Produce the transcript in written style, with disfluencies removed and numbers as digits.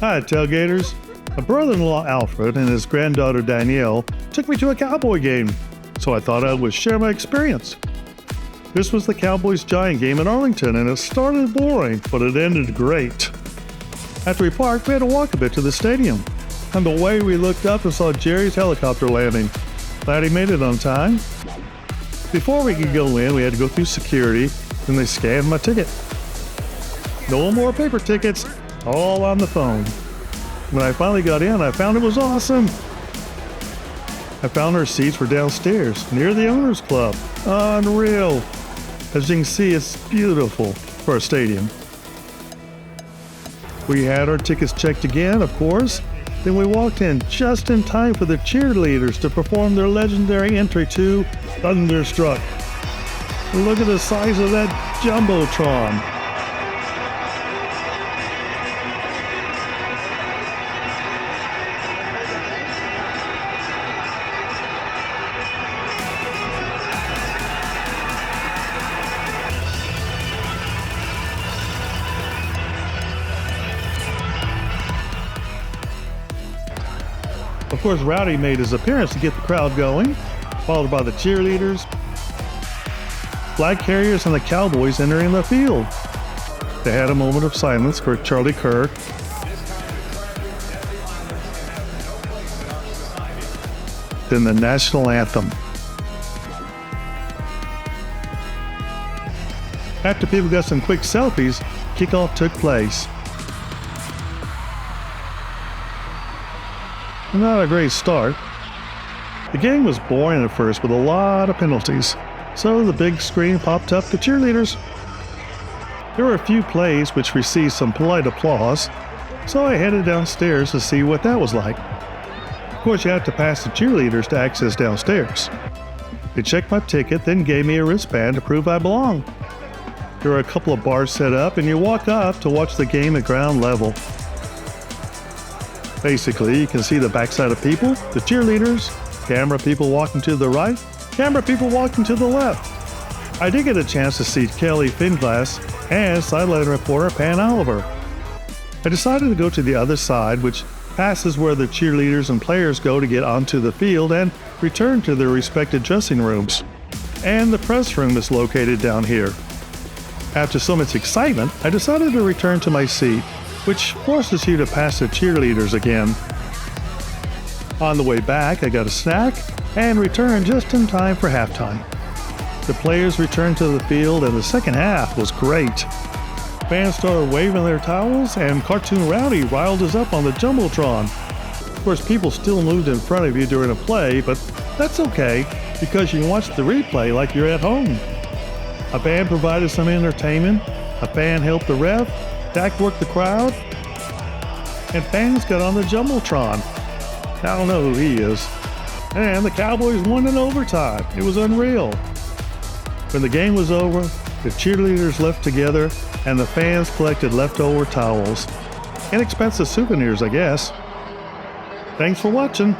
Hi, tailgaters. My brother-in-law Alfred and his granddaughter Danielle took me to a Cowboy game, so I thought I would share my experience. This was the Cowboys-Giant game in Arlington, and it started boring, but it ended great. After we parked, we had to walk a bit to the stadium. On the way, we looked up and saw Jerry's helicopter landing. Glad he made it on time. Before we could go in, we had to go through security, then they scanned my ticket. No more paper tickets, all on the phone. When I finally got in, I found it was awesome. I found our seats were downstairs, near the Owners Club. Unreal. As you can see, it's beautiful for a stadium. We had our tickets checked again, of course. Then we walked in just in time for the Cheerleaders to perform their legendary entry to Thunderstruck. Look at the size of that Jumbotron. Of course, Rowdy made his appearance to get the crowd going, followed by the Cheerleaders, flag carriers, and the Cowboys entering the field. They had a moment of silence for Charlie Kirk. Then the national anthem. After people got some quick selfies, kickoff took place. Not a great start. The game was boring at first with a lot of penalties, so the big screen popped up the Cheerleaders. There were a few plays which received some polite applause, so I headed downstairs to see what that was like. Of course, you have to pass the Cheerleaders to access downstairs. They checked my ticket, then gave me a wristband to prove I belong. There were a couple of bars set up, and you walk up to watch the game at ground level. Basically, you can see the backside of people, the cheerleaders, camera people walking to the right, camera people walking to the left. I did get a chance to see Kelly Finglass and sideline reporter Pan Oliver. I decided to go to the other side, which passes where the cheerleaders and players go to get onto the field and return to their respective dressing rooms. And the press room is located down here. After so much excitement, I decided to return to my seat, which forces you to pass the cheerleaders again. On the way back, I got a snack and returned just in time for halftime. The players returned to the field and the second half was great. Fans started waving their towels and Cartoon Rowdy riled us up on the Jumbotron. Of course, people still moved in front of you during a play, but that's okay because you can watch the replay like you're at home. A band provided some entertainment, a fan helped the ref, Dak worked the crowd, and fans got on the Jumbotron. I don't know who he is. And the Cowboys won in overtime. It was unreal. When the game was over, the cheerleaders left together, and the fans collected leftover towels. Inexpensive souvenirs, I guess. Thanks for watching.